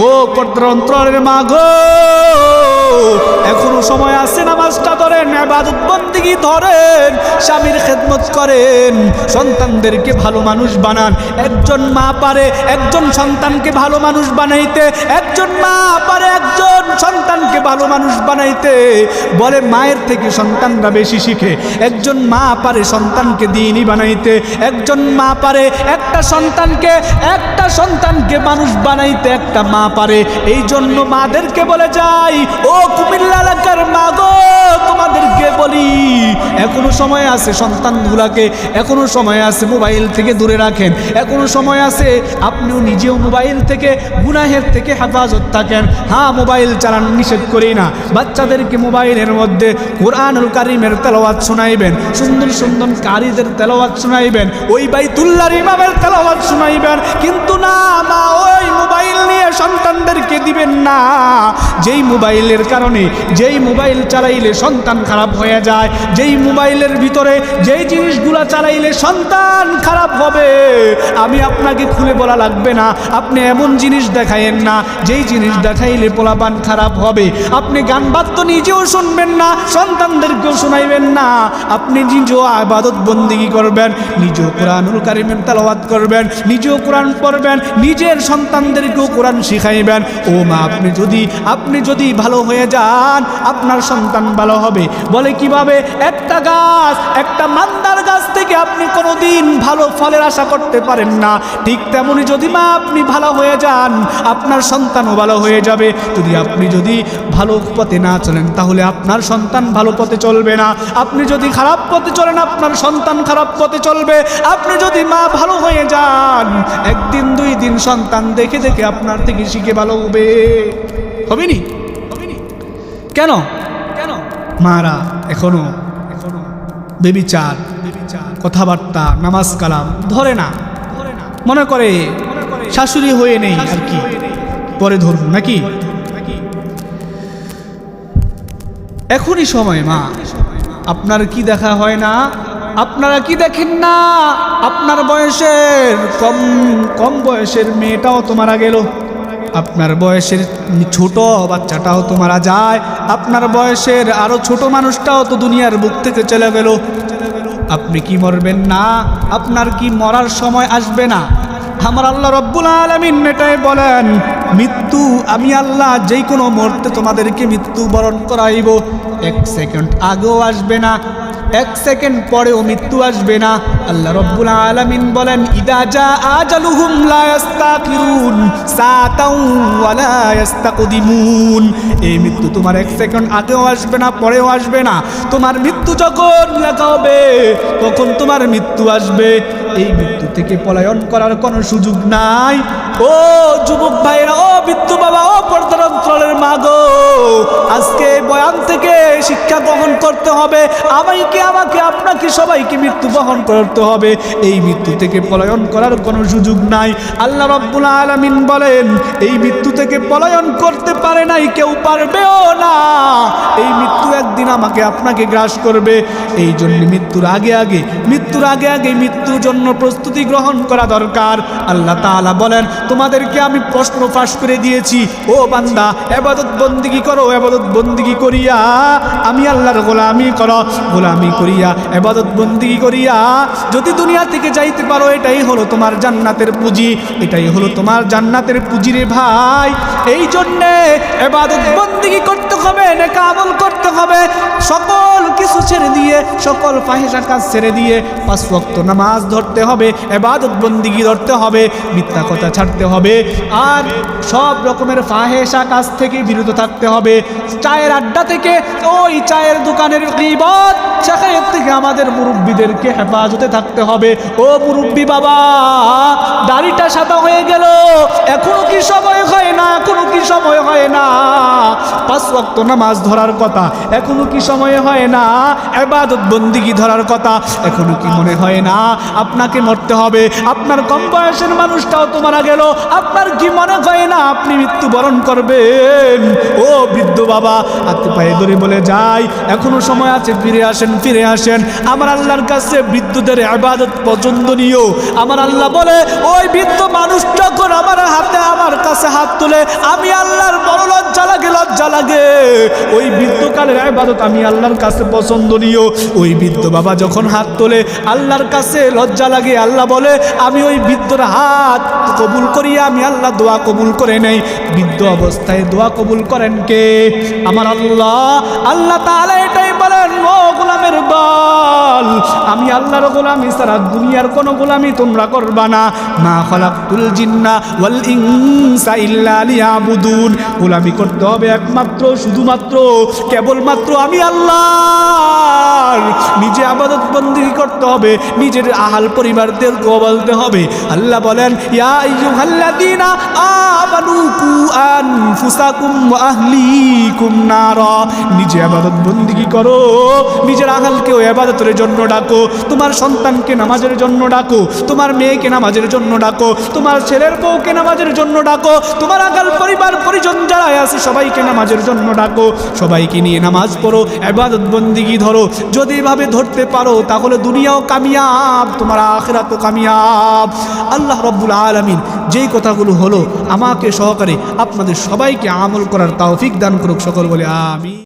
ও পর্দার অন্তরের মা গো, এখনো সময় আছে, নামাজটা ধরেন, ইবাদত বন্দেগী ধরেন, স্বামীর খেদমত করেন, সন্তানদেরকে ভালো মানুষ বানান। একজন মা পারে একজন সন্তানকে ভালো মানুষ বানাইতে, একজন মা পারে একজন সন্তানকে ভালো মানুষ বানাইতে। বলে মায়ের থেকে সন্তানরা বেশি শিখে। একজন মা পারে সন্তানকে দ্বীনী বানাইতে, একজন মা পারে একটা সন্তানকে মানুষ বানাইতে, একটা মা পারে। এই জন্য মাদেরকে বলে যাই, ও কুমিল্লা এলাকার মা গো, তোমাদেরকে বলি এখনো সময় আছে, সন্তানগুলাকে এখনো সময় আছে, মোবাইল থেকে দূরে রাখেন। এখনো সময় আছে, আপনিও নিজেও মোবাইল থেকে, গুনাহের থেকে হেফাজত থাকেন। হ্যাঁ, মোবাইল চালানো নিষেধ করি না, বাচ্চাদেরকে মোবাইলের মধ্যে কোরআনুল কারীমের তেলাওয়াত শোনাইবেন, সুন্দর সুন্দর কারীদের তেলাওয়াত শোনাইবেন, ওই বাইতুল্লাহর ইমামের তেলাওয়াত শোনাইবেন। কিন্তু না মা, ওই মোবাইল নিয়ে সন্তানদেরকে দিবেন না। যেই মোবাইলের কারণে, যেই মোবাইল চালাইলে সন্তান খারাপ হয়ে যায়, যেই মোবাইলের ভিতরে যেই জিনিসগুলা চালাইলে সন্তান খারাপ হবে, আমি আপনাকে খুলে বলা লাগবে না। আপনি এমন জিনিস দেখাইয়েন না যেই জিনিস দেখাইলে পোলাপান খারাপ হবে। আপনি গান বাদ্য নিজেও শুনবেন না, সন্তানদেরকেও শোনাইবেন না। আপনি নিজেও ইবাদত বন্দেগী করবেন, নিজেও কোরআনুল কারীমের তেলাওয়াত করবেন, নিজেও কোরআন পড়বেন, নিজের সন্তানদেরকেও কোরআন শিখাইবেন। ও মা, আপনি যদি ভালো হয়ে যান, আপনার সন্তান ভালো হবে। বলে কিভাবে? একটা গাছ, একটা মান্দার গাছ থেকে আপনি কোনোদিন ভালো ফলের আশা করতে পারেন না। ঠিক তেমনি যদি মা আপনি ভালো হয়ে যান, আপনার সন্তানও ভালো হয়ে যাবে। আপনি যদি ভালো পথে না চলেন, তাহলে আপনার সন্তান ভালো পথে চলবে না। আপনি যদি খারাপ পথে চলেন, আপনার সন্তান খারাপ পথে চলবে। আপনি যদি মা ভালো হয়ে যান, একদিন দুই দিন সন্তান দেখে দেখে আপনার থেকে শিখে ভালো হবে। হবে নি? কেন মারা এখনো বেবিচার, কথাবার্তা, নামাজ কালাম ধরে না, মনে করে শাশুড়ি হয়ে নেই আর কি, পরে ধরবো নাকি? এখনই সময় মা, আপনার কি দেখা হয় না? আপনারা কি দেখেন না? আপনার বয়সের কম বয়সের মেয়েটাও তো মারা গেল, আপনার বয়সের ছোট বাচ্চাটাও তো মারা যায়, আপনার বয়সের আরো ছোট মানুষটাও তো দুনিয়ার বুক থেকে চলে গেল। আপনি কি মরবেন না? আপনার কি মরার সময় আসবে না? আমার আল্লাহ রব্বুল আলামিন এটাই বলেন, মৃত্যু আমি আল্লাহ যেই কোনো মুহূর্তে তোমাদেরকে মৃত্যু বরণ করাইব। 1 সেকেন্ড আগেও আসবে না, 1 সেকেন্ড পরেও মৃত্যু আসবে না। আল্লাহ রব্বুল আলামিন বলেন, ইদা জা আজালুহুম লা ইস্তাখিরুন সাতাও ওয়া লা ইস্তাকদিমুন। এই মৃত্যু তোমার 1 সেকেন্ড আগেও আসবে না, পরেও আসবে না। তোমার মৃত্যু যখন লেখা হবে, তখন তোমার মৃত্যু আসবে। এই মৃত্যু থেকে পলায়ন করার কোনো সুযোগ নাই। ও যুবক ভাইরা, ও বিদ্যু বাবা, ও পর্দার অন্তরের মা গো, আজকে বয়ান থেকে শিক্ষা গ্রহণ করতে হবে। আমাকে আপনাকে সবাইকে মৃত্যু বহন করতে হবে। এই মৃত্যু থেকে পলায়ন করার কোনো সুযোগ নাই। আল্লাহ রাব্বুল আলামিন বলেন, এই মৃত্যু থেকে পলায়ন করতে পারে নাই, কেউ পারবেও না। এই মৃত্যু একদিন আমাকে আপনাকে গ্রাস করবে। এই জন্য মৃত্যুর আগে আগে মৃত্যুর জন্য প্রস্তুতি গ্রহণ করা দরকার। আল্লাহ তাআলা বলেন, তোমাদেরকে আমি প্রশ্ন ফাঁস করে দিয়েছি, ও বান্দা, ইবাদত বন্দেগী করো, ইবাদত বন্দেগী করিয়া আমি আল্লাহর গোলামি করো, গোলামি করিয়া ইবাদত বন্দেগী করিয়া যদি দুনিয়া থেকে যাইতে পারো, এটাই হলো তোমার জান্নাতের পুঁজি, এটাই হলো তোমার জান্নাতের পুঁজি রে ভাই। এই জন্যে ইবাদত বন্দেগী করতে হবে, নেক আমল করতে হবে, সকল কিছু ছেড়ে দিয়ে, সকল ফাহিশা কাজ ছেড়ে দিয়ে 5 ওয়াক্ত নামাজ ধরতে হবে, ইবাদত বন্দেগী ধরতে হবে, মিথ্যা কথা ছাড়তে হবে, আর সব রকমের ফাহিশা কাজ থেকে বিরত থাকতে হবে। চায়ের আড্ডা থেকে, ওই চায়ের দোকানের গীবত সেখান থেকে আমাদের মুরব্বীদেরকে হেফাজতে থাকতে হবে। ও মুরব্বী বাবা, দাড়িটা সাদা হয়ে গেল, এখনো কি সময় হয় না? 5 ওয়াক্ত নামাজ ধরার কথা, এখনো কি সময় হয় না ইবাদত বন্দেগী ধরার কথা? এখনো কি মনে হয় না আপনাকে মরতে হবে? আপনার কম বয়সের মানুষটাও তো মারা গেল, আপনার কি মনে হয় না আপনি মৃত্যুবরণ করবেন? ও বৃদ্ধ বাবা, হাতে পায়ে ধরে বলে যাই, এখনো সময় আছে, ফিরে আসেন, ফিরে আসেন। আমার আল্লাহর কাছে বৃদ্ধদের ইবাদত পছন্দনীয়। আমার আল্লাহ বলে, ওই বৃদ্ধ মানুষ যখন আমার কাছে হাত তুলে, আমি আল্লাহর বড় লজ্জা লাগে, লজ্জা লাগে। ওই বৃদ্ধকালের ইবাদত আমি আল্লাহর কাছে পছন্দনীয়। ওই বৃদ্ধ বাবা যখন হাত তোলে, আল্লাহর কাছে লজ্জা লাগে। আল্লাহ বলে, আমি ওই বৃদ্ধর হাত কবুল করি, আমি আল্লাহ দোয়া কবুল করে নেই। বৃদ্ধ অবস্থায় দোয়া কবুল করেন কে? আমার আল্লাহ। আল্লাহ তাআলা এটাই বলেন, ও গোলামের দল, আমি আল্লাহর গোলামি ছাড়া দুনিয়ার কোনো গোলামি তোমরা করবা না। মা খালাকতুল জিন্না ওয়াল ইনসা ইল্লা লিয়াবুদুন। গোলামি করতে হবে একমাত্র, শুধুমাত্র, কেবলমাত্র আমি আল্লাহর। নিজে ইবাদত বন্দেগী করতে হবে, নিজের আহাল পরিবারদেরকেও বলতে হবে। আল্লাহ বলেন, ইয়া আইয়ুহাল্লাযীনা আমানু কু আনফুসাকুম ওয়া আহলিকুম নারা। নিজে ইবাদত বন্দেগী করো, নিজের আহালকেও ইবাদতের জন্য ডাকো, তোমার সন্তানকে নামাজের জন্য ডাকো, তোমার মেয়েকে নামাজের জন্য ডাকো, তোমার ছেলের বউকে নামাজের জন্য ডাকো, তোমার আগাল পরিবার পরিজন যারা আছে সবাইকে নামাজের জন্য ডাকো। সবাইকে নিয়ে নামাজ পড়ো, ইবাদত বন্দেগী ধরো। যদি এভাবে ধরতে পারো তাহলে দুনিয়াও কামিয়াব, তোমার আখিরাতও কামিয়াব। আল্লাহ রাব্বুল আলামিন যেই কথাগুলো হলো আমাকে সহকারে আপনাদের সবাইকে আমল করার তৌফিক দান করুক। সকল বলে আমিন।